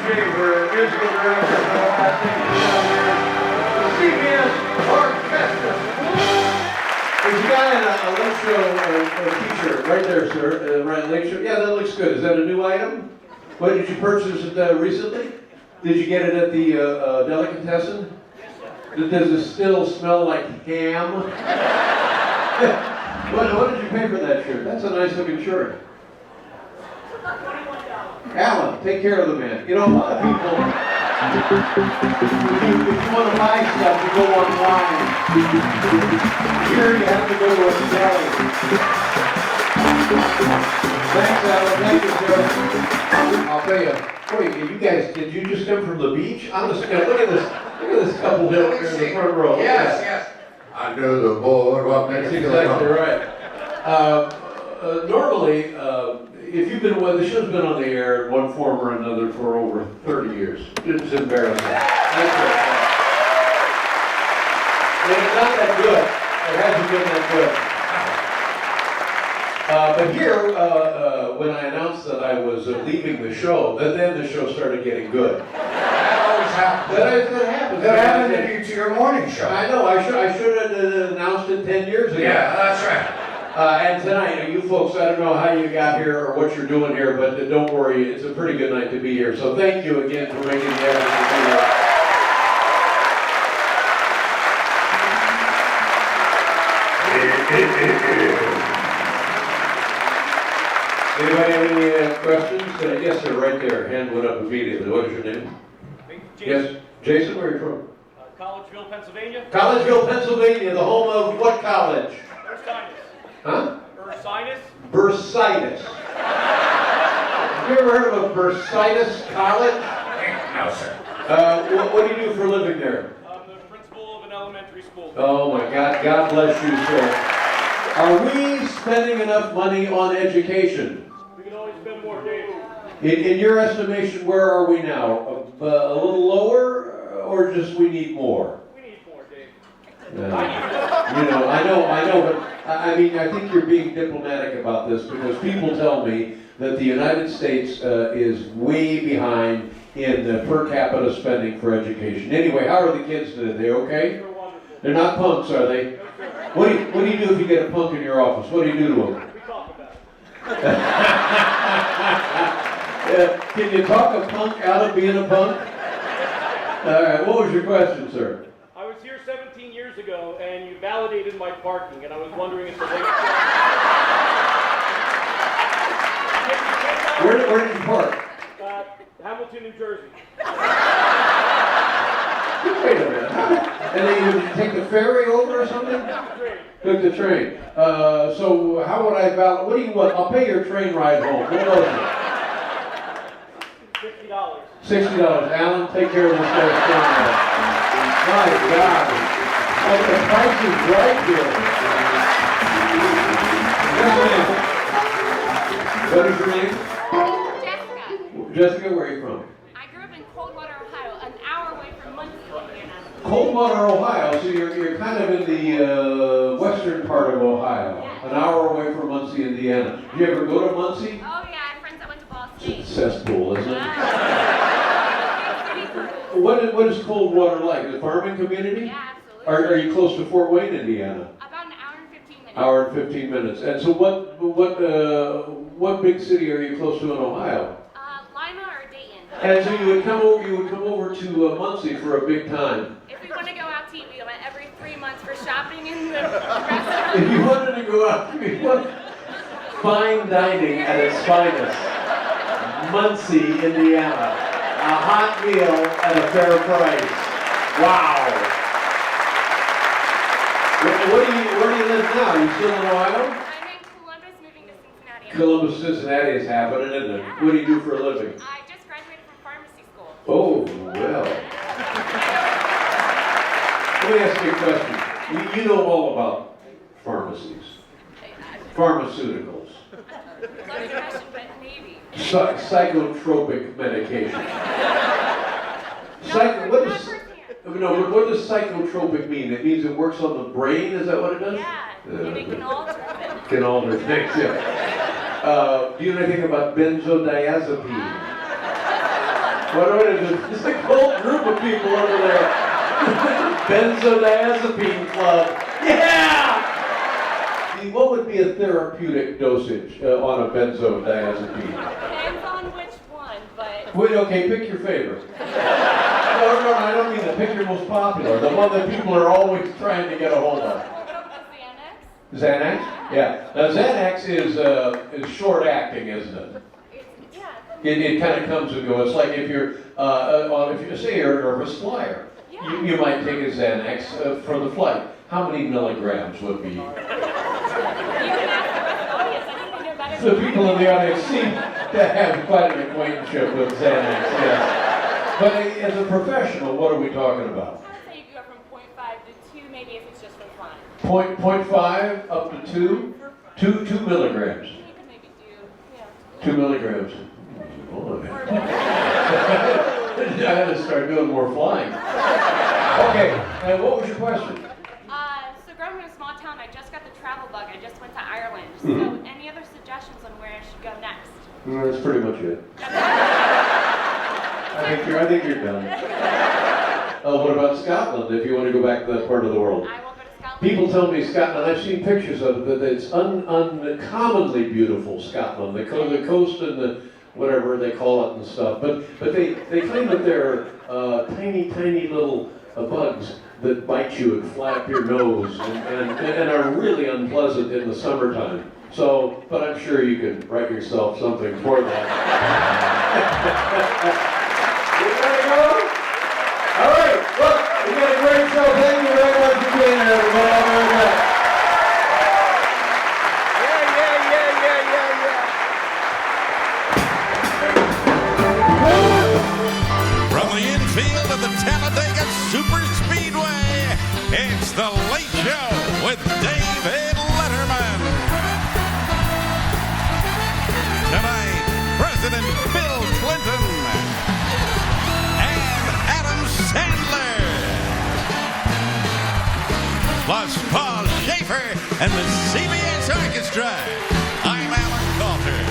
Shaver, musical director for the last 8 years down here, the CBS Orchestra. There's a guy in a Late Show t-shirt right there, sir. Right, Late Show. Yeah, that looks good. Is that a new item? What, did you purchase it recently? Did you get it at the delicatessen? Does it still smell like ham? What did you pay for that shirt? That's a nice looking shirt. Alan, take care of the man. You know, a lot of people, if you want to buy stuff, you go online. Here you have to go to a deli. Thanks, Alan. Thank you, sir. I'll tell you. Wait, you guys, did you just come from the beach? I'm just gonna look at this couple here in the front row. Yes. Under the boardwalk. That's exactly right. Normally, if you've been, the show's been on the air in one form or another for over 30 years. It's embarrassing. That's right. And it's not that good. It hasn't been that good. But here, when I announced that I was leaving the show, then the show started getting good. That always happens. That happens. That happened to your morning show. I know. I should have announced it 10 years ago. Yeah, that's right. And tonight, you folks, I don't know how you got here or what you're doing here, but don't worry, it's a pretty good night to be here. So thank you again for making the effort to be here. Anybody have any questions? Yes, sir, right there. Hand went up immediately. What is your name? Jason. Yes, Jason, where are you from? Collegeville, Pennsylvania. Collegeville, Pennsylvania, the home of what college? Ursinus. Huh? Ursinus. Bursitis. Have you ever heard of a Bursitis college? No, sir. What do you do for a living there? I'm the principal of an elementary school. Oh my God, God bless you, sir. Are we spending enough money on education? We can always spend more, Dave. In your estimation, where are we now? A little lower, or just we need more? We need more, Dave. You know, I know, but I mean, I think you're being diplomatic about this because people tell me that the United States is way behind in the per capita spending for education. Anyway, how are the kids today? They okay? They're wonderful. They're not punks, are they? What do you do if you get a punk in your office? What do you do to them? We talk about it. Can you talk a punk out of being a punk? All right, what was your question, sir? I was here 17 years ago, and you validated my parking, and I was wondering if the Where did you park? Hamilton, New Jersey. Wait a minute. And then you take the ferry over or something? Took the train. So how would I validate? What do you want? I'll pay your train ride home. What was it? $60. $60. Alan, take care of this guy's train ride. My God. Oh, the price is right here. Yes, ma'am. What is your name? Jessica. Jessica, where are you from? I grew up in Coldwater, Ohio, an hour away from Muncie, Indiana. Coldwater, Ohio. So you're kind of in the western part of Ohio. Yeah. An hour away from Muncie, Indiana. Did you ever go to Muncie? Oh yeah, I have friends that went to Ball State. Cesspool, isn't it? Yeah. What is Coldwater like? Is it a farming community? Yeah, absolutely. Are you close to Fort Wayne, Indiana? About an hour and 15 minutes. Hour and 15 minutes. And so what big city are you close to in Ohio? Lima or Dayton. And so you would come over to Muncie for a big time. If we want to go out to eat, we went every 3 months for shopping in the restaurant. If you wanted to go out, if you want fine dining at its finest, Muncie, Indiana. A hot meal at a fair price. Wow. Where do you live now? Are you still in Ohio? I'm in Columbus, moving to Cincinnati. Columbus, Cincinnati is happening, isn't it? Yeah. What do you do for a living? I just graduated from pharmacy school. Oh, well. Let me ask you a question. You know all about pharmacies. Pharmaceuticals. Love the question, but maybe. Psychotropic medication. What does psychotropic mean? It means it works on the brain? Is that what it does? Yeah, and it can alter things. Can alter things, yeah. Do you know anything about benzodiazepine? What is it? It's a whole group of people over there. Benzodiazepine club. Yeah! What would be a therapeutic dosage on a benzodiazepine? Depends on which one, but Wait, okay, pick your favorite. No, I don't mean that. Pick your most popular. The one that people are always trying to get a hold of. Xanax. Xanax? Yeah. Now Xanax is short acting, isn't it? Yeah. It kind of comes and goes. It's like if you say you're a nervous flyer, you might take a Xanax for the flight. How many milligrams would be? You can ask the rest of the audience. I think they know better The than people I in do. the audience seem to have quite an acquaintanceship with Xanax, yes. But as a professional, what are we talking about? I'd say you go from 0.5 to 2, maybe if it's just for fun. 0.5 up to 2? 2 milligrams. You could maybe do, yeah. 2 milligrams. Boy. I had to start doing more flying. Okay, and what was your question? So growing up in a small town, I just got the travel bug. I just went to Ireland. Mm-hmm. So any other suggestions on where I should go next? That's pretty much it. I think you're done. What about Scotland, if you want to go back to that part of the world? I will go to Scotland. People tell me Scotland, I've seen pictures of it, that it's uncommonly beautiful, Scotland. The coast and the whatever they call it and stuff. But they claim that there are tiny little bugs that bite you and fly up your nose and are really unpleasant in the summertime. So, but I'm sure you can write yourself something for that. You ready to go? All right, look, we got a great show. Thank you very much for being here, everybody. I'll be right back. From the infield of the Talladega Superspeedway, it's The Late Show with David Letterman. Tonight, President Bill Clinton and Adam Sandler. Plus Paul Schaefer and the CBS Orchestra. I'm Alan Coulter.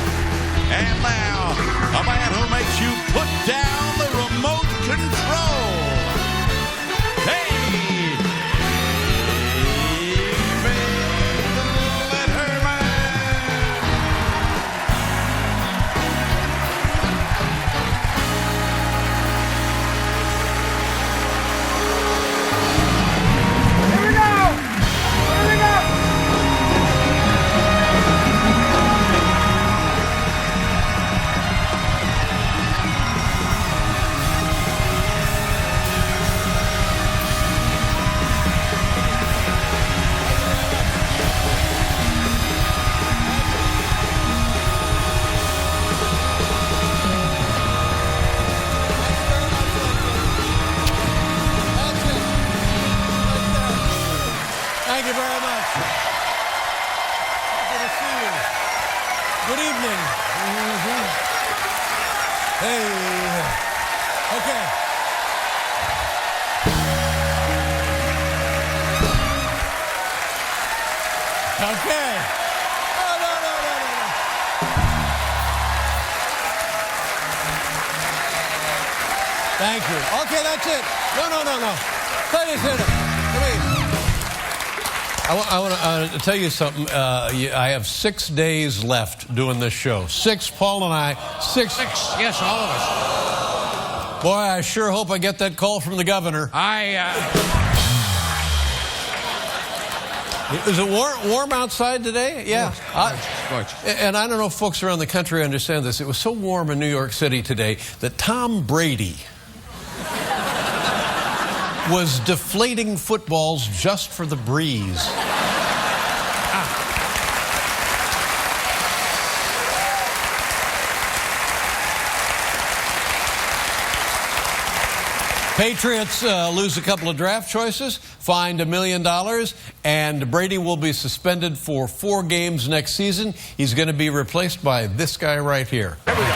And now, a man who makes you put down the remote control. David Letterman. Here we go! Thank you very much. Good to see you. Good evening. Hey. Okay. Okay. Oh, no. Thank you. Okay, that's it. No. Ladies and gentlemen, come here. I want to tell you something. I have 6 days left doing this show. 6, Paul and I. 6. Yes, all of us. Boy, I sure hope I get that call from the governor. Is it warm outside today? Yeah. Scorch. And I don't know if folks around the country understand this. It was so warm in New York City today that Tom Brady was deflating footballs just for the breeze. Patriots lose a couple of draft choices, fined $1 million, and Brady will be suspended for 4 games next season. He's going to be replaced by this guy right here. Here we go.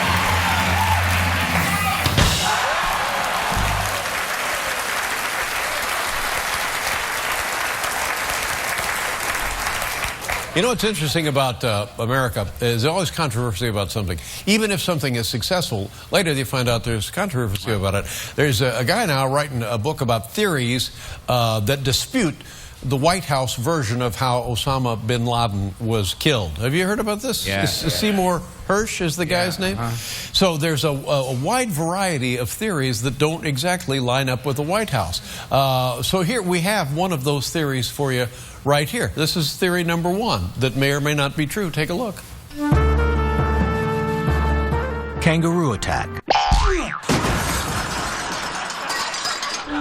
You know what's interesting about America is there's always controversy about something. Even if something is successful, later you find out there's controversy about it. There's a guy now writing a book about theories that dispute the White House version of how Osama bin Laden was killed. Have you heard about this? Yeah. Seymour Hersh is the guy's name. So there's a wide variety of theories that don't exactly line up with the White House. So here we have one of those theories for you right here. This is theory number one that may or may not be true. Take a look. Kangaroo attack.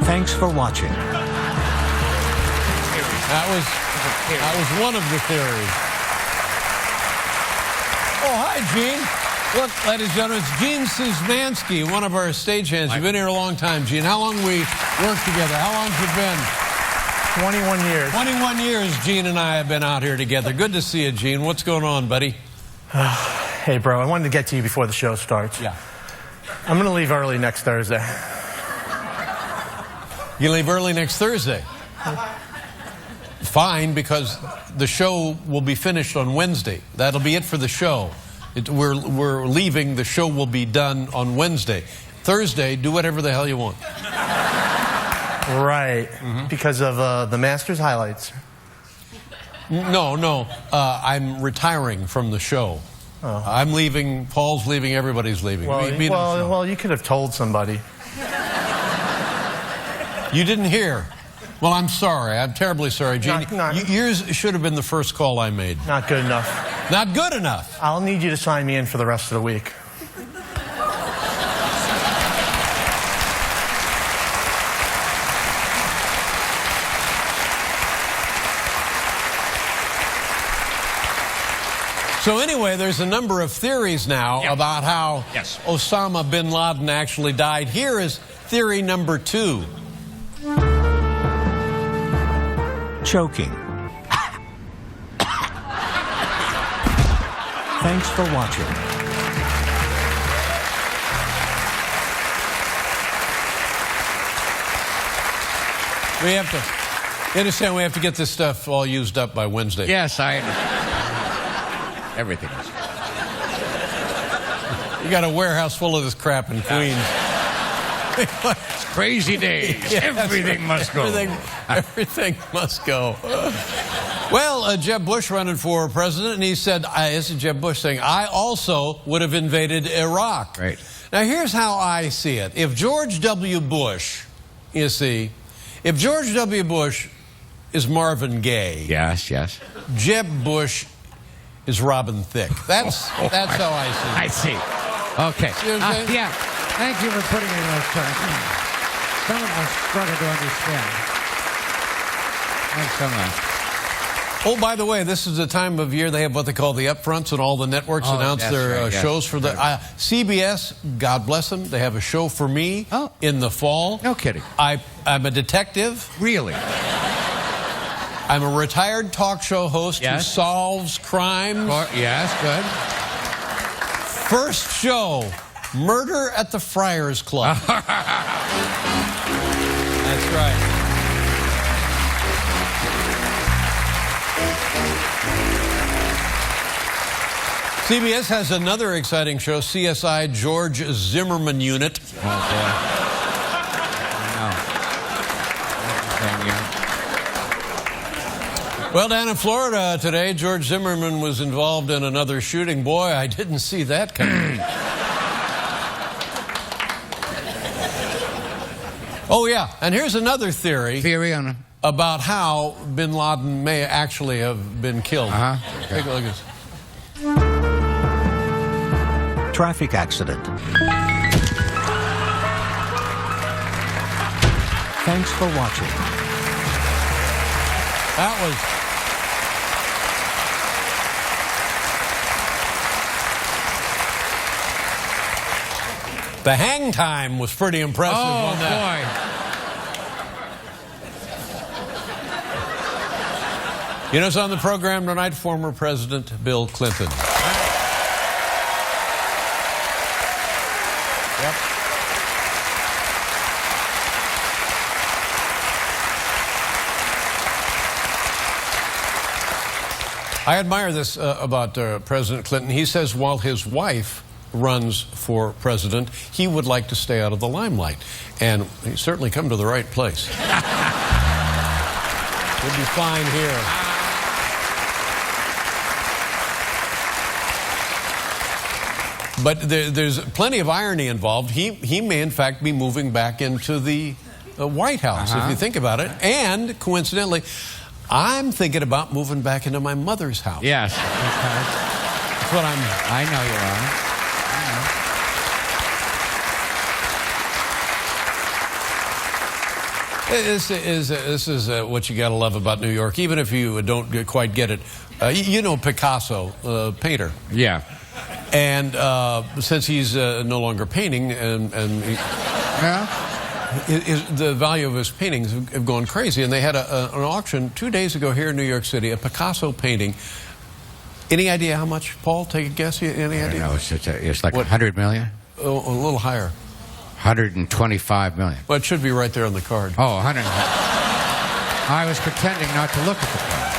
Thanks for watching. That was one of the theories. Oh, hi, Gene. Look, ladies and gentlemen, it's Gene Szymanski, one of our stagehands. You've been here a long time, Gene. How long we worked together? How long has it been? 21 years. 21 years, Gene and I have been out here together. Good to see you, Gene. What's going on, buddy? Hey, bro, I wanted to get to you before the show starts. Yeah. I'm going to leave early next Thursday. You leave early next Thursday? Fine, because the show will be finished on Wednesday. That'll be it for the show. We're leaving. The show will be done on Wednesday. Thursday, do whatever the hell you want. Right. Because of the Masters highlights. No. I'm retiring from the show. Oh. I'm leaving. Paul's leaving. Everybody's leaving. Well, you could have told somebody. You didn't hear. Well, I'm sorry. I'm terribly sorry, Gene. Yours should have been the first call I made. Not good enough. Not good enough. I'll need you to sign me in for the rest of the week. So anyway, there's a number of theories now about how Osama bin Laden actually died. Here is theory number 2. Choking. Thanks for watching. We have to, you understand, we have to get this stuff all used up by Wednesday. Yes, I understand. Everything is. You got a warehouse full of this crap in Queens. It's crazy days. Yes, Everything must go. Everything must go. Well, Jeb Bush running for president, and he said, this is Jeb Bush saying, I also would have invaded Iraq. Right. Now, here's how I see it. If George W. Bush, you see, if George W. Bush is Marvin Gaye. Yes. Jeb Bush is Robin Thicke. That's how I see it. I see. Okay. See what I'm saying? Yeah. Thank you for putting in those terms. Some of us struggle to understand. Thanks so much. Oh, by the way, this is the time of year they have what they call the upfronts, and all the networks announce their shows for the CBS. God bless them. They have a show for me in the fall. No kidding. I'm a detective. Really? I'm a retired talk show host who solves crimes. Yes, good. First show, Murder at the Friars Club. That's right. CBS has another exciting show, CSI George Zimmerman Unit. Oh, boy. Well, down in Florida today, George Zimmerman was involved in another shooting. Boy, I didn't see that coming. Oh, yeah. And here's another theory. About how bin Laden may actually have been killed. Okay. Take a look at this. Traffic accident. Thanks for watching. That was... The hang time was pretty impressive on that. Boy. You know who's on the program tonight? Former President Bill Clinton. Yep. I admire this about President Clinton. He says while his wife runs for president, he would like to stay out of the limelight. And he's certainly come to the right place. We'll be fine here. But there's plenty of irony involved. He may, in fact, be moving back into the White House, if you think about it. And, coincidentally, I'm thinking about moving back into my mother's house. Yes. That's what I know you are. This is what you got to love about New York, even if you don't quite get it. You know Picasso, painter. Yeah. And since he's no longer painting, and the value of his paintings have gone crazy. And they had an auction 2 days ago here in New York City, a Picasso painting. Any idea how much, Paul? Take a guess. Any idea? No, it's like 100 million. Oh, a little higher. 125 million. Well, it should be right there on the card. Oh, 100. I was pretending not to look at the card.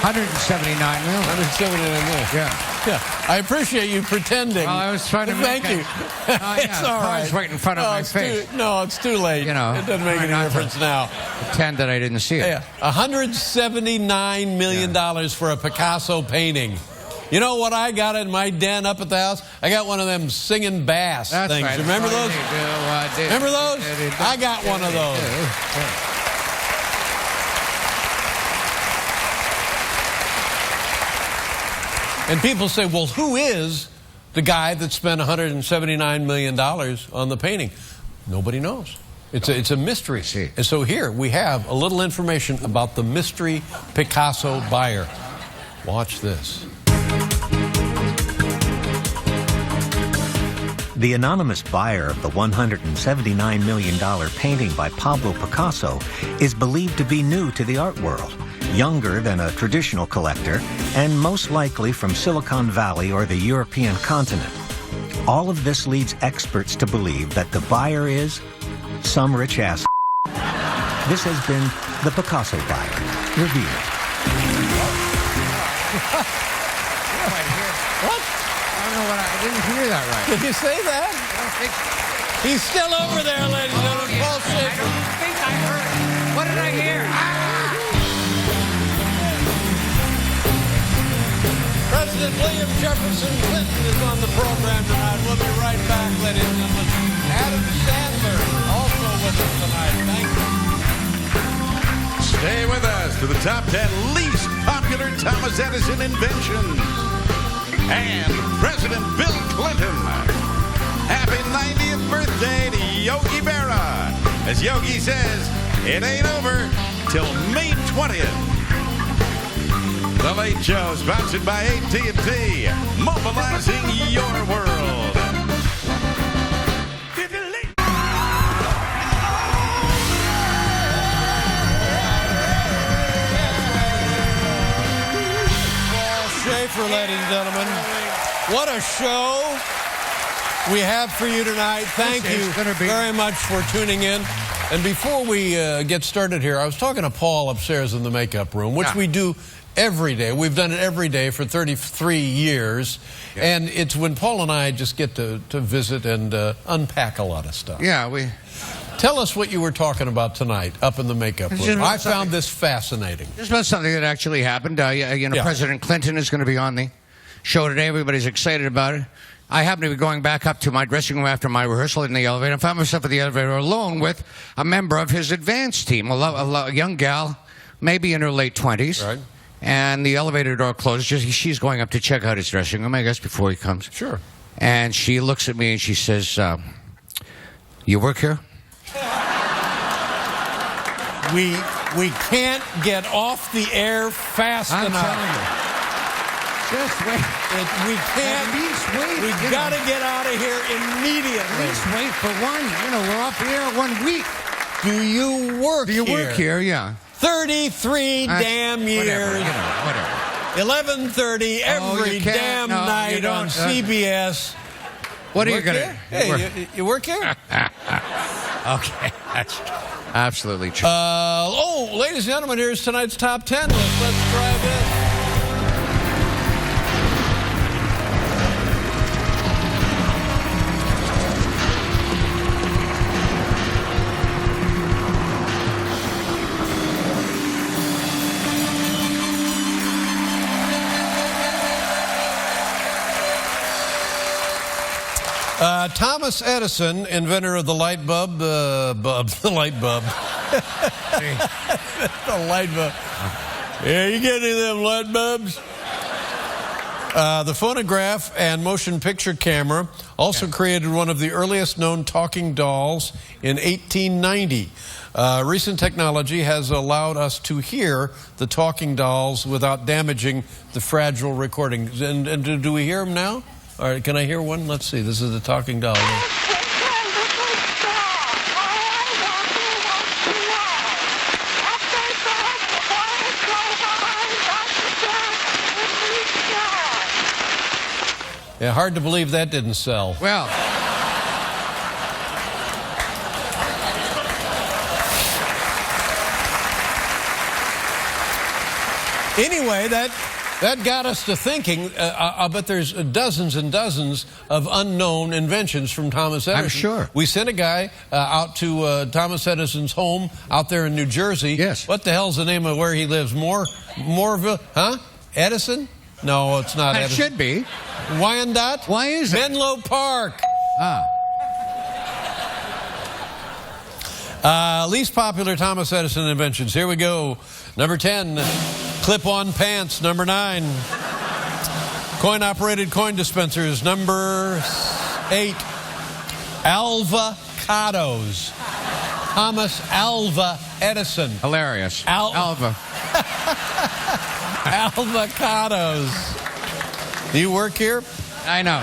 179 million. 179 million. Yeah. Yeah. I appreciate you pretending. Well, I was trying to thank you. It's all right. It's right in front of my face. It's too late. You know, it doesn't make any difference now. Pretend that I didn't see it. Yeah. $179 million for a Picasso painting. You know what I got in my den up at the house? I got one of them singing bass That's things. right. Remember those? Remember those? I got one of those. And people say, well, who is the guy that spent $179 million on the painting? Nobody knows. It's a mystery. And so here we have a little information about the mystery Picasso buyer. Watch this. The anonymous buyer of the $179 million painting by Pablo Picasso is believed to be new to the art world, younger than a traditional collector, and most likely from Silicon Valley or the European continent. All of this leads experts to believe that the buyer is some rich ass. This has been the Picasso buyer, revealed. What? I don't know what I didn't hear that right. Did you say that? He's still over there, ladies and gentlemen. Paul Schaefer. I don't think I heard it. What did I hear? President William Jefferson Clinton is on the program tonight. We'll be right back, ladies and gentlemen. Adam Sandler also with us tonight. Thank you. Stay with us to the top 10 least popular Thomas Edison inventions. And President Bill Clinton. Happy 90th birthday to Yogi Berra. As Yogi says, it ain't over till May 20th. The Late Show, sponsored by AT&T, mobilizing your world. Schaefer, ladies and gentlemen. What a show we have for you tonight. Thank you very much for tuning in. And before we get started here, I was talking to Paul upstairs in the makeup room, which we do every day. We've done it every day for 33 years. Yeah. And it's when Paul and I just get to visit and unpack a lot of stuff. Yeah, we... Tell us what you were talking about tonight up in the makeup room. I found this fascinating. Just about something that actually happened. President Clinton is going to be on the show today. Everybody's excited about it. I happen to be going back up to my dressing room after my rehearsal in the elevator. I found myself at the elevator alone with a member of his advance team, a young gal, maybe in her late 20s. Right. And the elevator door closed. She's going up to check out his dressing room, I guess, before he comes. Sure. And she looks at me and she says, you work here? We can't get off the air fast enough. I'm telling you. Just wait. We can't. At least wait. We got to get out of here immediately. At least wait for one. We're off the air 1 week. Do you work here? Do you work here? Yeah. 33 damn years. Whatever. 11:30 every damn night on CBS. What are you going to... Hey, you work here? Okay. That's absolutely true. Ladies and gentlemen, here's tonight's top 10 list. Let's try this. Thomas Edison, inventor of the light bulb, the light bulb. The light bulb. Yeah, you get any of them light bulbs? The phonograph and motion picture camera also created one of the earliest known talking dolls in 1890. Recent technology has allowed us to hear the talking dolls without damaging the fragile recordings. And do we hear them now? All right, can I hear one? Let's see. This is the talking doll. Yeah, hard to believe that didn't sell. Well, anyway, that got us to thinking. I bet there's dozens and dozens of unknown inventions from Thomas Edison. I'm sure. We sent a guy out to Thomas Edison's home out there in New Jersey. Yes. What the hell's the name of where he lives? Moreville? Huh? Edison? No, it's not it Edison. should be. Wyandotte? Why is it? Menlo Park. Least popular Thomas Edison inventions. Here we go. Number 10, clip-on pants. Number 9, coin-operated coin dispensers. Number 8, avocados. Thomas Alva Edison. Hilarious. Alva. Avocados. Do you work here? I know.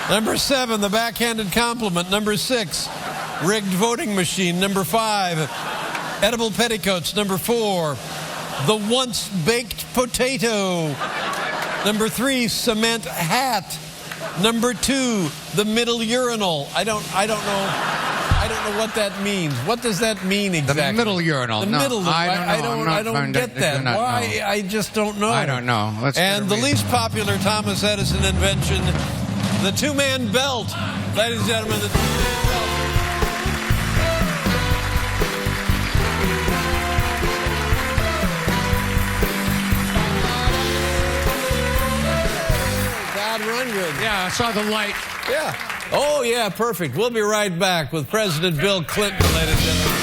Number 7, the backhanded compliment. Number 6, rigged voting machine. Number 5, edible petticoats. Number 4, the once baked potato. Number 3, cement hat. Number 2, the middle urinal. I don't know what that means. What does that mean exactly? The middle urinal. The no, middle. I don't get that. Why? No. I just don't know. I don't know. And the least popular Thomas Edison invention, the two-man belt. Ladies and gentlemen, the two-man belt. God, run good. Yeah, I saw the light. Yeah. Oh, yeah, perfect. We'll be right back with President Bill Clinton, ladies and gentlemen.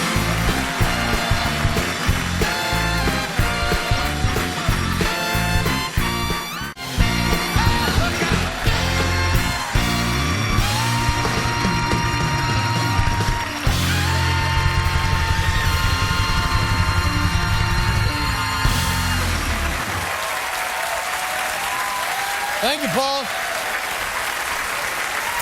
Thank you, Paul.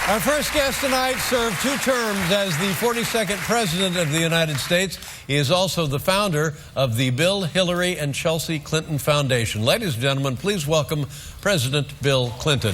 Our first guest tonight served 2 terms as the 42nd President of the United States. He is also the founder of the Bill, Hillary, and Chelsea Clinton Foundation. Ladies and gentlemen, please welcome President Bill Clinton.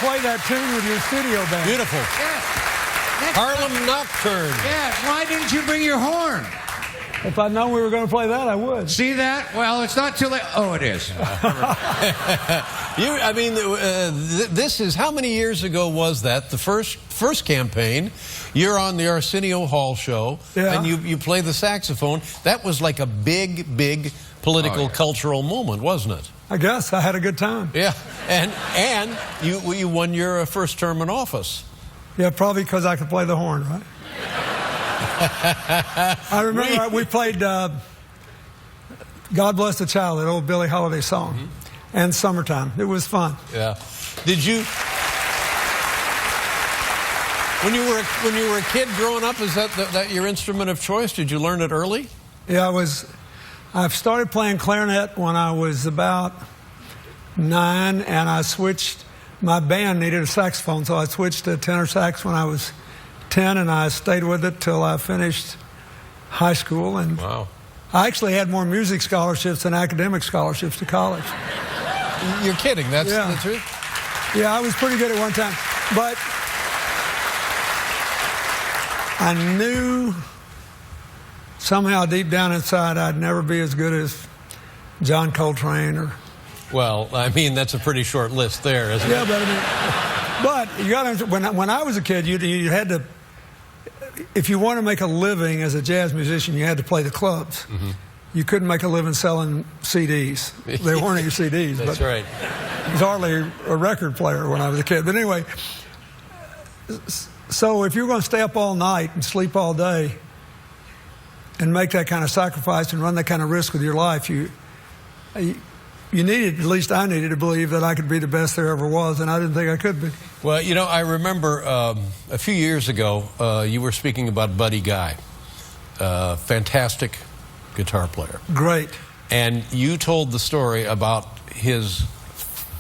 Play that tune with your studio band. Beautiful. Yeah. Harlem Nocturne. Yeah, why didn't you bring your horn? If I'd known we were going to play that, I would. See that? Well, it's not too late. Oh, it is. This is, how many years ago was that? The first campaign. You're on the Arsenio Hall show, and you play the saxophone. That was like a big political, cultural moment, wasn't it? I guess I had a good time. Yeah, and you won your first term in office. Yeah, probably because I could play the horn, right? I remember we played God Bless the Child, that old Billie Holiday song, and Summertime. It was fun. Yeah. Did you, when you were a kid growing up, is that your instrument of choice? Did you learn it early? Yeah, I started playing clarinet when I was about 9, and I switched. My band needed a saxophone, so I switched to tenor sax when I was 10, and I stayed with it till I finished high school. And wow. I actually had more music scholarships than academic scholarships to college. You're kidding. That's the truth? Yeah, I was pretty good at one time. But I knew somehow deep down inside I'd never be as good as John Coltrane or... Well, I mean, that's a pretty short list there, isn't it? Yeah, but you got to, when I was a kid, you had to, if you want to make a living as a jazz musician, you had to play the clubs. Mm-hmm. You couldn't make a living selling CDs. They weren't your CDs. That's but right. I was hardly a record player when I was a kid. But anyway, so if you're going to stay up all night and sleep all day and make that kind of sacrifice and run that kind of risk with your life, you needed, at least I needed to believe that I could be the best there ever was, and I didn't think I could be. Well, you know, I remember a few years ago, you were speaking about Buddy Guy, fantastic guitar player. Great. And you told the story about his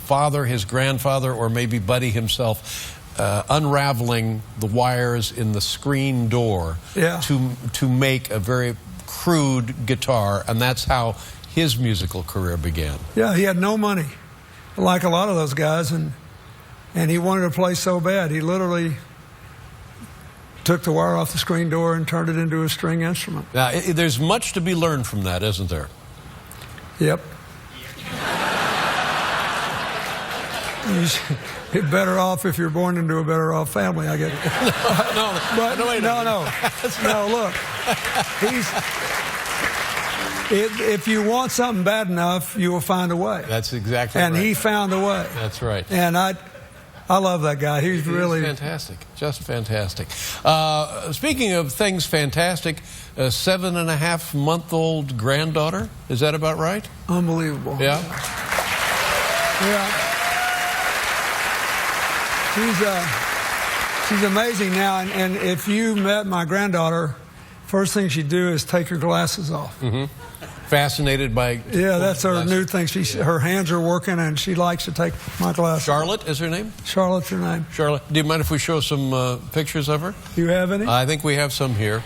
father, his grandfather, or maybe Buddy himself, unraveling the wires in the screen door to make a very crude guitar, and that's how his musical career began. Yeah, he had no money, like a lot of those guys, and he wanted to play so bad. He literally took the wire off the screen door and turned it into a string instrument. Now, there's much to be learned from that, isn't there? Yep. You're better off if you're born into a better off family, I guess. No, look. If you want something bad enough, you will find a way. That's exactly right. And he found a way. That's right. And I love that guy. He's really fantastic. Just fantastic. Speaking of things fantastic, a 7.5-month-old granddaughter. Is that about right? Unbelievable. Yeah? Yeah. She's amazing now. And if you met my granddaughter, first thing she'd do is take her glasses off. Mm-hmm. Fascinated by... Yeah, that's her new thing. Her hands are working, and she likes to take my glasses. Charlotte is her name? Charlotte's her name. Charlotte. Do you mind if we show some pictures of her? Do you have any? I think we have some here.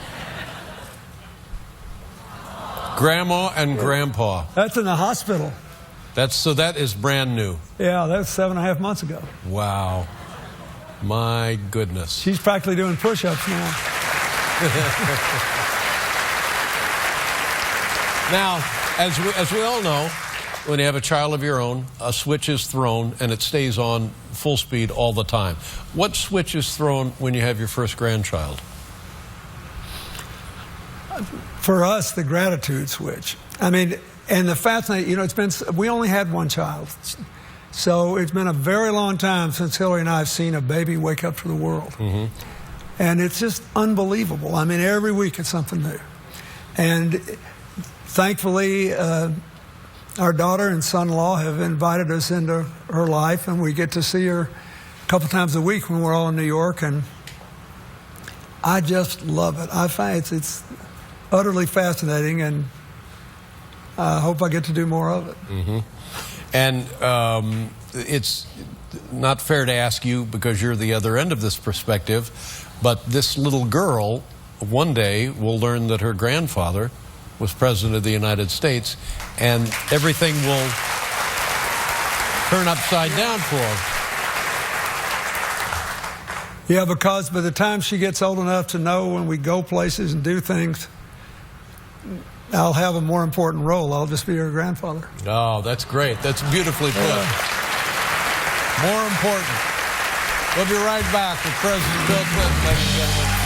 Grandma and Grandpa. That's in the hospital. So that is brand new. Yeah, that's 7.5 months ago. Wow. My goodness. She's practically doing push-ups now. Now, as we all know, when you have a child of your own, a switch is thrown and it stays on full speed all the time. What switch is thrown when you have your first grandchild? For us, the gratitude switch. I mean, and the fascinating, we only had one child. So it's been a very long time since Hillary and I have seen a baby wake up to the world. Mm-hmm. And it's just unbelievable. I mean, every week it's something new. And thankfully, our daughter and son-in-law have invited us into her life, and we get to see her a couple times a week when we're all in New York, and I just love it. I find it's utterly fascinating, and I hope I get to do more of it. Mm-hmm. And it's not fair to ask you, because you're the other end of this perspective, but this little girl one day will learn that her grandfather was President of the United States, and everything will turn upside down for her. Yeah, because by the time she gets old enough to know when we go places and do things, I'll have a more important role. I'll just be her grandfather. Oh, that's great. That's beautifully put. More important. We'll be right back with President Bill Clinton, ladies and gentlemen.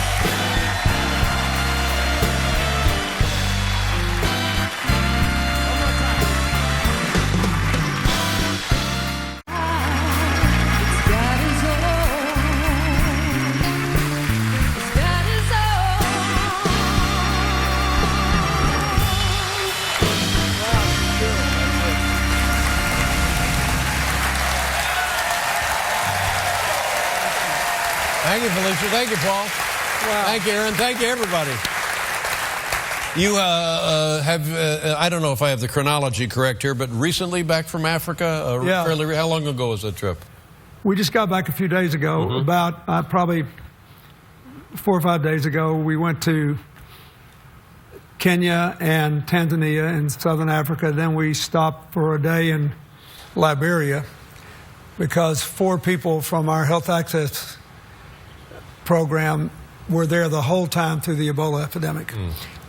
Thank you, Felicia. Thank you, Paul. Wow. Thank you, Aaron. Thank you, everybody. You have, I don't know if I have the chronology correct here, but recently back from Africa? Yeah. How long ago was that trip? We just got back a few days ago. Mm-hmm. About probably 4 or 5 days ago. We went to Kenya and Tanzania in southern Africa. Then we stopped for a day in Liberia because 4 people from our health access program were there the whole time through the Ebola epidemic.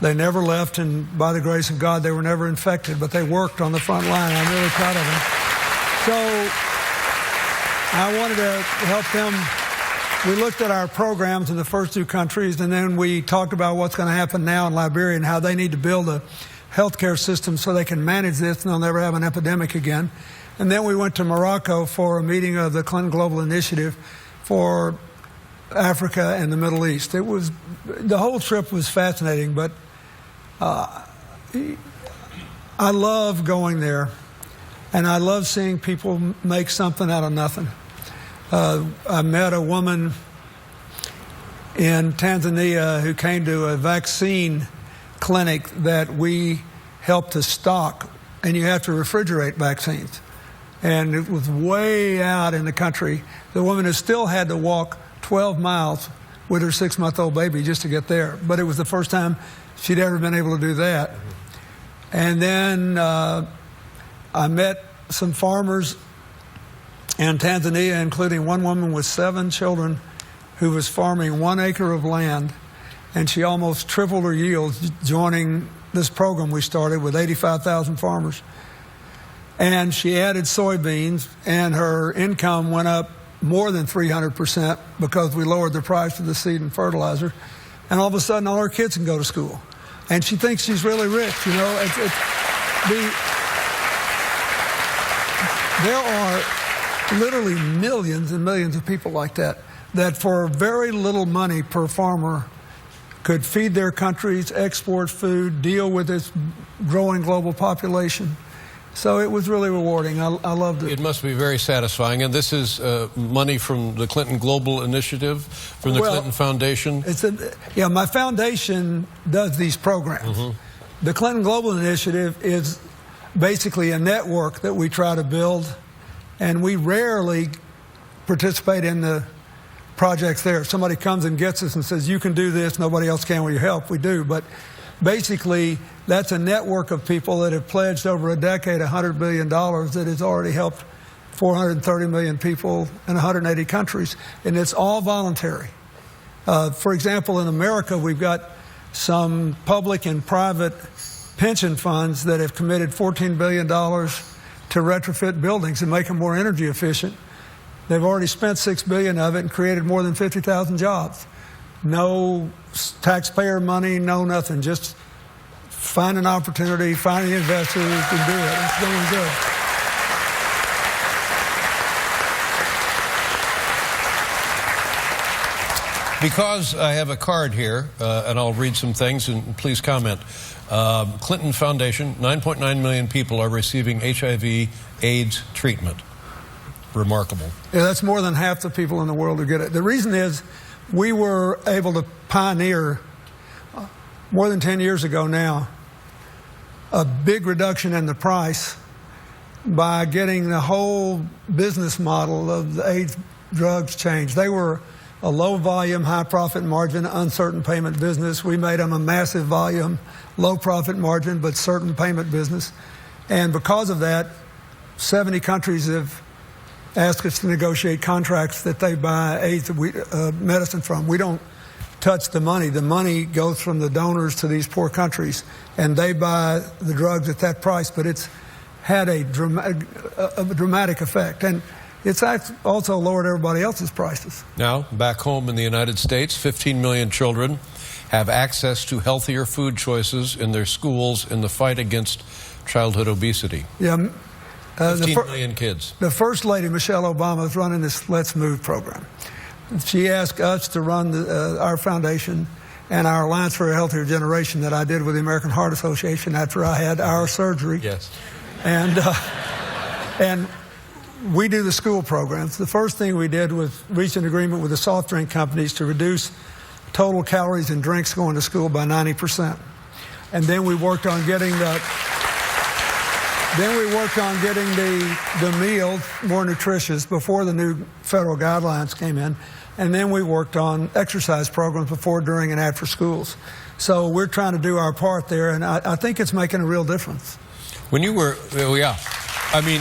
They never left, and by the grace of God, they were never infected, but they worked on the front line. I'm really proud of them. So I wanted to help them. We looked at our programs in the first 2 countries, and then we talked about what's going to happen now in Liberia and how they need to build a healthcare system so they can manage this and they'll never have an epidemic again. And then we went to Morocco for a meeting of the Clinton Global Initiative for Africa and the Middle East. The whole trip was fascinating, but I love going there, and I love seeing people make something out of nothing. I met a woman in Tanzania who came to a vaccine clinic that we helped to stock, and you have to refrigerate vaccines. And it was way out in the country. The woman has still had to walk 12 miles with her 6-month-old baby just to get there. But it was the first time she'd ever been able to do that. And then I met some farmers in Tanzania, including one woman with 7 children who was farming 1 acre of land, and she almost tripled her yields joining this program we started with 85,000 farmers. And she added soybeans, and her income went up more than 300% because we lowered the price of the seed and fertilizer. And all of a sudden, all her kids can go to school. And she thinks she's really rich, you know. There are literally millions and millions of people like that for very little money per farmer could feed their countries, export food, deal with this growing global population. So it was really rewarding. I loved it. It must be very satisfying. And this is money from the Clinton Global Initiative, from the Clinton Foundation? My foundation does these programs. The Clinton Global Initiative is basically a network that we try to build, and we rarely participate in the projects there. If somebody comes and gets us and says, you can do this, nobody else can with your help, we do. But basically, that's a network of people that have pledged over a decade $100 billion that has already helped 430 million people in 180 countries, and it's all voluntary. For example, in America, we've got some public and private pension funds that have committed $14 billion to retrofit buildings and make them more energy efficient. They've already spent $6 billion of it and created more than 50,000 jobs. No taxpayer money, no nothing. Just find an opportunity, find the investors, and do it. It's going good. Because I have a card here, and I'll read some things, and please comment. Clinton Foundation, 9.9 million people are receiving HIV/AIDS treatment. Remarkable. Yeah, that's more than half the people in the world who get it. The reason is we were able to pioneer, more than 10 years ago now, a big reduction in the price by getting the whole business model of the AIDS drugs changed. They were a low volume, high profit margin, uncertain payment business. We made them a massive volume, low profit margin, but certain payment business. And because of that, 70 countries have asked us to negotiate contracts that they buy AIDS medicine from. We don't touch the money. The money goes from the donors to these poor countries, and they buy the drugs at that price, but it's had a dramatic effect. And it's also lowered everybody else's prices. Now, back home in the United States, 15 million children have access to healthier food choices in their schools in the fight against childhood obesity. Yeah. 15 million kids. The First Lady, Michelle Obama, is running this Let's Move program. She asked us to run our foundation and our Alliance for a Healthier Generation that I did with the American Heart Association after I had our surgery. Yes. And we do the school programs. The first thing we did was reach an agreement with the soft drink companies to reduce total calories in drinks going to school by 90%. And then we worked on getting the meal more nutritious before the new federal guidelines came in. And then we worked on exercise programs before, during, and after schools. So we're trying to do our part there, and I think it's making a real difference. When you were, yeah, I mean,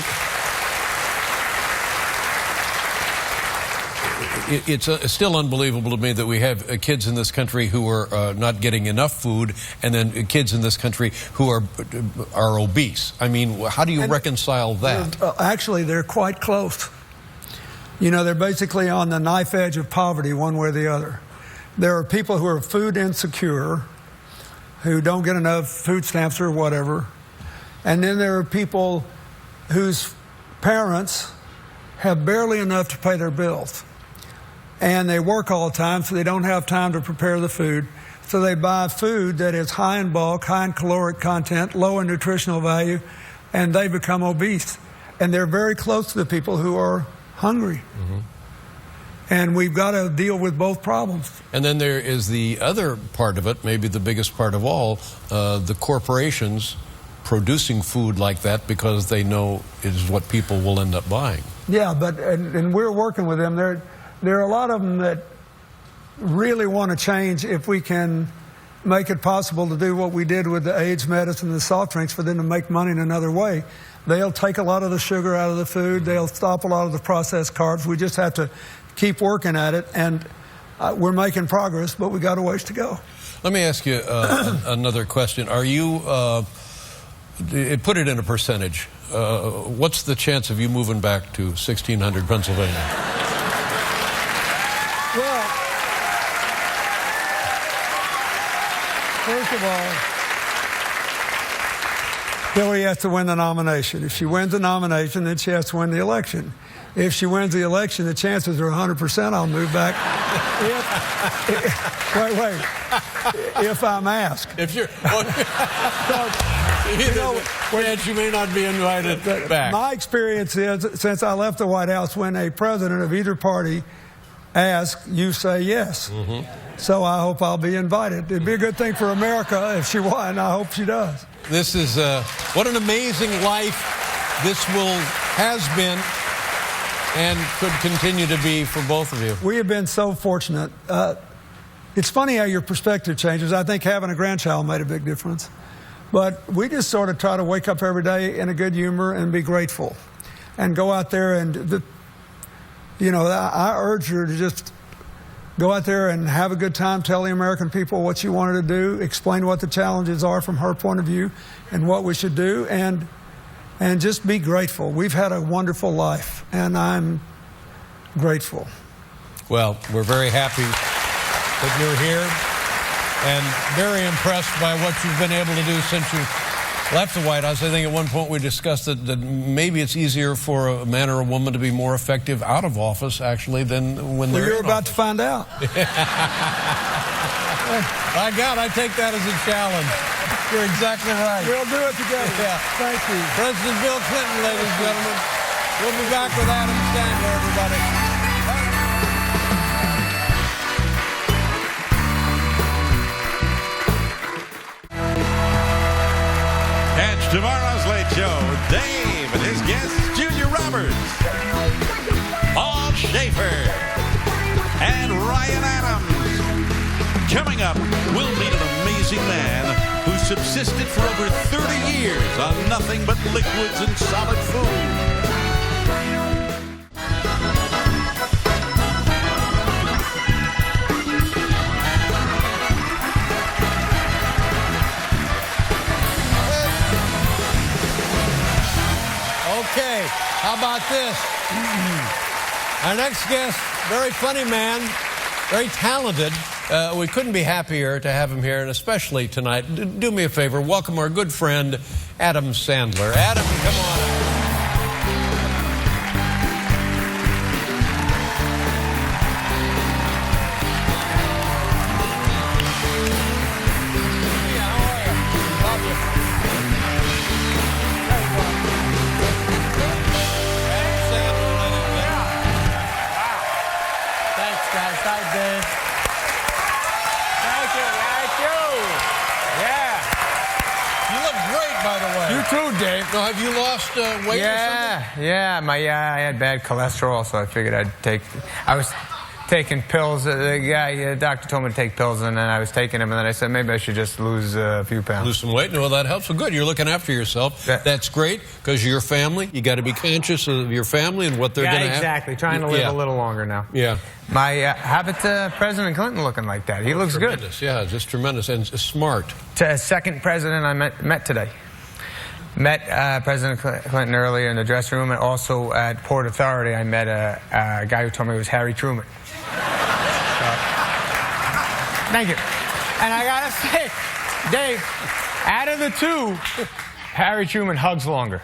it's still unbelievable to me that we have kids in this country who are not getting enough food, and then kids in this country who are obese. I mean, how do you reconcile that? Actually, they're quite close. You know, they're basically on the knife edge of poverty one way or the other. There are people who are food insecure, who don't get enough food stamps or whatever. And then there are people whose parents have barely enough to pay their bills. And they work all the time, so they don't have time to prepare the food. So they buy food that is high in bulk, high in caloric content, low in nutritional value, and they become obese. And they're very close to the people who are hungry. Mm-hmm. And we've got to deal with both problems. And then there is the other part of it, maybe the biggest part of all, the corporations producing food like that because they know it is what people will end up buying. Yeah, but and we're working with them. There are a lot of them that really want to change if we can make it possible to do what we did with the AIDS medicine and the soft drinks for them to make money in another way. They'll take a lot of the sugar out of the food. They'll stop a lot of the processed carbs. We just have to keep working at it, and we're making progress, but we got a ways to go. Let me ask you another question. Are you, put it in a percentage, what's the chance of you moving back to 1600 Pennsylvania? Well, first of all, Hillary has to win the nomination. If she wins the nomination, then she has to win the election. If she wins the election, the chances are 100% I'll move back. If I'm asked. If you're, you may not be invited back. My experience is, since I left the White House, when a president of either party asks, you say yes. Mm-hmm. So I hope I'll be invited. It'd be a good thing for America if she won. I hope she does. This is what an amazing life this has been and could continue to be for both of you. We have been so fortunate. It's funny how your perspective changes. I think having a grandchild made a big difference. But we just sort of try to wake up every day in a good humor and be grateful. And go out there and, I urge her to just go out there and have a good time, tell the American people what you wanted to do, explain what the challenges are from her point of view and what we should do, and just be grateful. We've had a wonderful life, and I'm grateful. Well, we're very happy that you're here and very impressed by what you've been able to do since you left the White House. I think at one point we discussed that maybe it's easier for a man or a woman to be more effective out of office, actually, than when they're in office. You're about to find out. My God, I take that as a challenge. You're exactly right. We'll do it together. Yeah. Thank you. President Bill Clinton, ladies and gentlemen. We'll be back with Adam Sandler, everybody. Catch tomorrow's Late Show. Dave and his guests, Julia Roberts, Paul Schaefer, and Ryan Adams. Coming up, we'll meet an amazing man who subsisted for over 30 years on nothing but liquids and solid food. Okay, how about this? Our next guest, very funny man, very talented. We couldn't be happier to have him here, and especially tonight. Do me a favor, welcome our good friend, Adam Sandler. Adam, come on. Now, have you lost weight or something? Yeah, I had bad cholesterol, so I figured I'd take. I was taking pills. The doctor told me to take pills, and then I was taking them, and then I said maybe I should just lose a few pounds. Lose some weight? Well, that helps. Well, good. You're looking after yourself. That's great, because your family, you got to be conscious of your family and what they're going to have. Exactly. Trying to live a little longer now. Yeah. How about President Clinton looking like that? He looks good. Yeah, just tremendous and smart. Second president I met today. Met President Clinton earlier in the dressing room, and also at Port Authority I met a guy who told me it was Harry Truman. Thank you. And I gotta say, Dave, out of the two, Harry Truman hugs longer.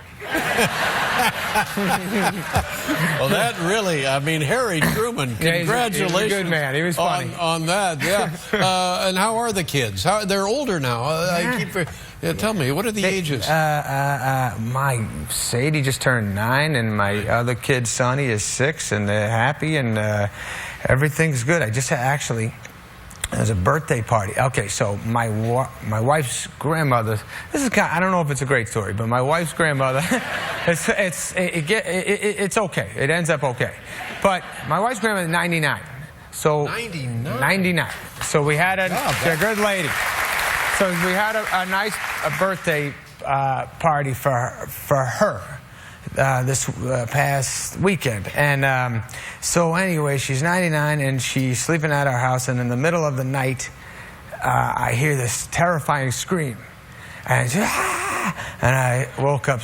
Well, that really, I mean, Harry Truman, congratulations. He's a good man. He was funny. On that, yeah. And how are the kids? They're older now. Tell me, what are the ages? My Sadie just turned 9, and my other kid, Sonny, is 6, and they're happy, and everything's good. I just actually... There's a birthday party. Okay, so my wife's grandmother. This is I don't know if it's a great story, but my wife's grandmother. It's okay. It ends up okay. But my wife's grandmother is 99. So 99. So we had a good lady. So we had a nice birthday party for her. This past weekend, and so anyway, she's 99 and she's sleeping at our house, and in the middle of the night I hear this terrifying scream, and I woke up.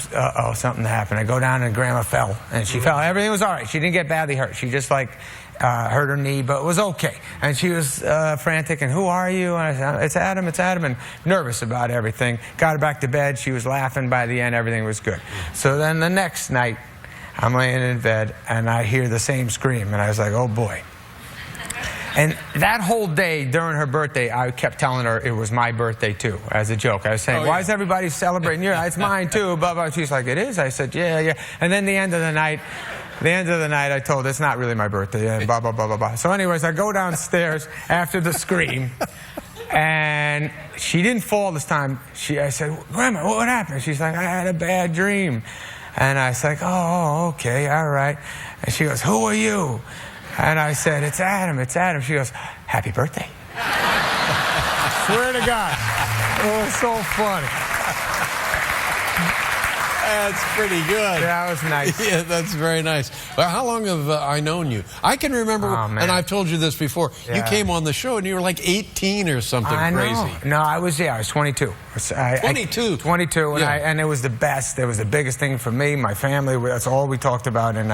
Something happened. I go down and Grandma fell, and she fell. Everything was all right. She didn't get badly hurt. She just hurt her knee, but it was okay. And she was frantic, and who are you? And I said, it's Adam, and nervous about everything. Got her back to bed. She was laughing. By the end, everything was good. So then the next night, I'm laying in bed, and I hear the same scream, and I was like, oh boy. And that whole day during her birthday, I kept telling her it was my birthday too, as a joke. I was saying, why is everybody celebrating you? It's mine too, blah, blah. She's like, it is? I said, yeah. And then the end of the night, I told her it's not really my birthday, and blah, blah, blah, blah, blah. So anyways, I go downstairs after the scream, and she didn't fall this time. I said, Grandma, what happened? She's like, I had a bad dream. And I was like, oh, okay, all right. And she goes, who are you? And I said, it's Adam. She goes, happy birthday. Swear to God. It was so funny. That's pretty good. That was nice. Yeah, that's very nice. Well, how long have I known you? I can remember, and I've told you this before, you came on the show and you were like 18 or something crazy. No, I was 22. 22? 22, and it was the best. It was the biggest thing for me, my family. That's all we talked about, and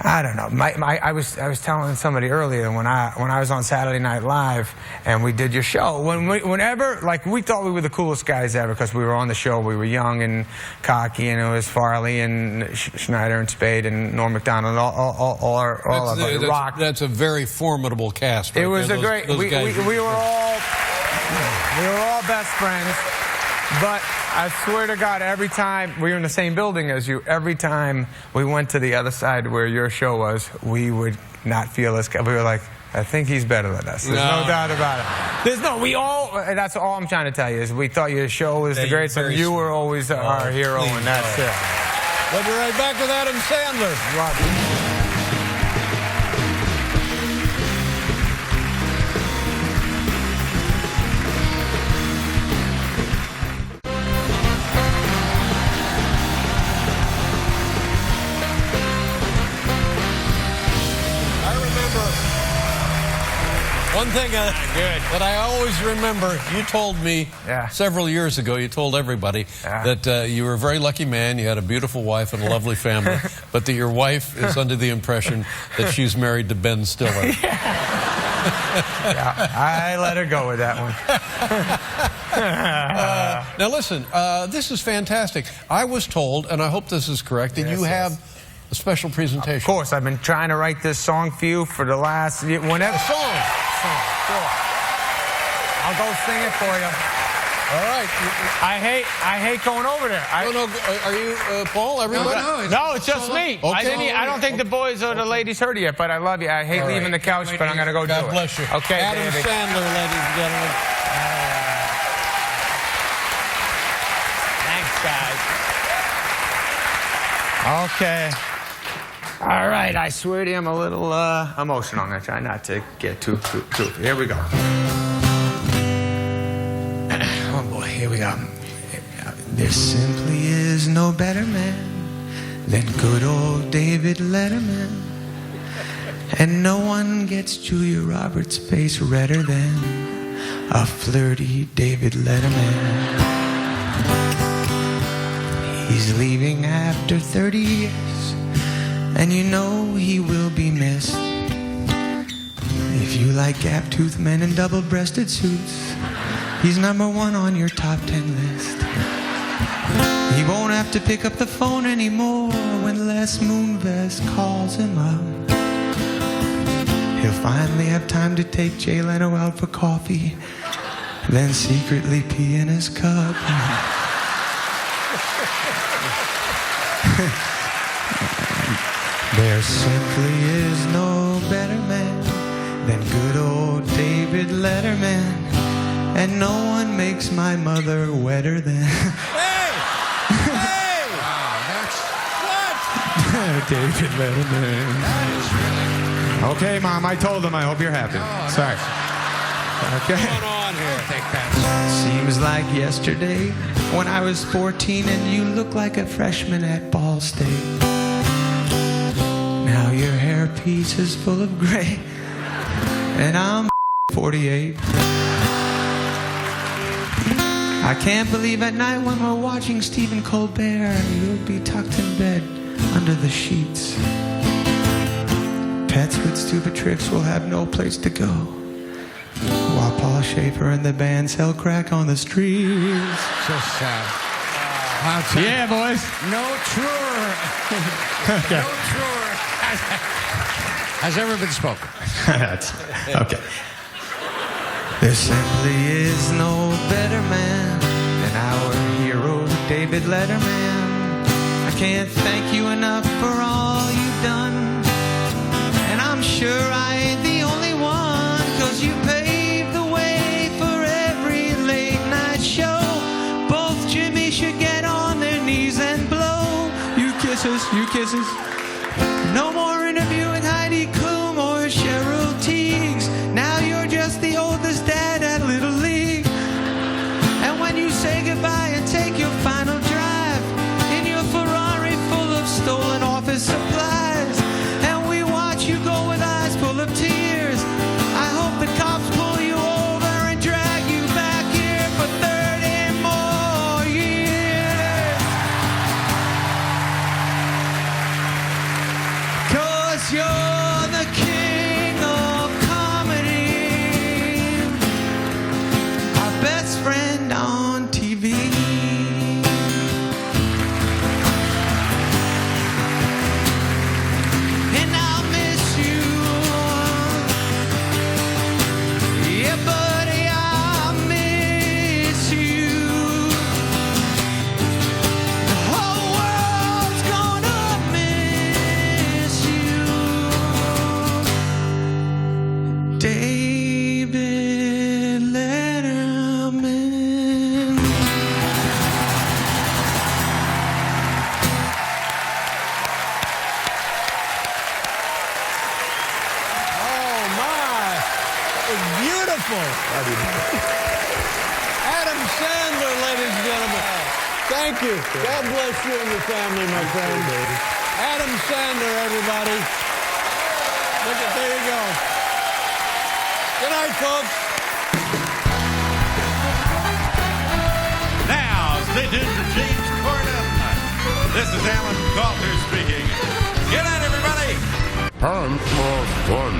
I don't know. I was telling somebody earlier when I was on Saturday Night Live and we did your show. Whenever we thought we were the coolest guys ever because we were on the show. We were young and cocky, and it was Farley and Schneider and Spade and Norm Macdonald, all of us. Rock. That's a very formidable cast. Right? It was great. We were all best friends. But I swear to God, every time we were in the same building as you, every time we went to the other side where your show was, we would not feel as good. We were like, I think he's better than us. There's no doubt about it. That's all I'm trying to tell you is we thought your show was the greatest, and you were always our hero, and that's it. We'll be right back with Adam Sandler. One thing that I always remember, you told me several years ago, you told everybody that you were a very lucky man, you had a beautiful wife and a lovely family, but that your wife is under the impression that she's married to Ben Stiller. I let her go with that one. Now listen, this is fantastic. I was told, and I hope this is correct, that you have a special presentation. Of course, I've been trying to write this song for you for the last... Whenever... Sure. I'll go sing it for you. All right. I hate going over there. Are you Paul? Everybody? No, it's just me. Okay. I don't think the boys or the ladies heard it yet, but I love you. I hate leaving the couch, but I'm going to go do it. God bless you. Okay, Adam Sandler, ladies and gentlemen. Thanks, guys. Okay. All right, I swear to you, I'm a little emotional. I'm going to try not to get too. Here we go. Oh, boy, here we go. There simply is no better man than good old David Letterman. And no one gets Julia Roberts' face redder than a flirty David Letterman. He's leaving after 30 years, and you know he will be missed. If you like gap-toothed men in double-breasted suits, he's #1 on your top 10 list. He won't have to pick up the phone anymore when Les Moonves calls him up. He'll finally have time to take Jay Leno out for coffee, then secretly pee in his cup. There simply is no better man than good old David Letterman, and no one makes my mother wetter than... David Letterman. That is really... Okay, Mom, I told him. I hope you're happy. Sorry. Okay. What's going on here? Take that. Seems like yesterday when I was 14 and you looked like a freshman at Ball State. Now your hairpiece is full of gray, and I'm 48. I can't believe at night when we're watching Stephen Colbert, you'll be tucked in bed under the sheets. Pets with stupid tricks will have no place to go, while Paul Schaefer and the band sell crack on the streets. So sad. Yeah, boys. No truer. Okay. No truer has ever been spoken. Okay. There simply is no better man than our hero, David Letterman. I can't thank you enough for all you've done. And I'm sure I ain't the only one, 'cause you paved the way for every late night show. Both Jimmy should get on their knees and blow. You kisses. No more interviewing Heidi Klum or Cheryl Teagues. Now you're just the oldest dad at Little League. And when you say goodbye and take your final drive in your Ferrari full of stolen office supplies, and we watch you go with eyes full of tears, I hope the cops pull you over and drag you back here for 30 more years. 'Cause you're the king of comedy, our best friend on TV. And I'll miss you. Yeah, buddy, I'll miss you. The whole world's gonna miss you. David Letterman. Oh, my. That was beautiful. Adam Sandler, ladies and gentlemen. Thank you. God bless you and your family, my friend. Adam Sandler, everybody. Look at, there you go. Good night, folks. Now, stay tuned for James Corden. This is Alan Coulter speaking. Good night, everybody. Time for fun.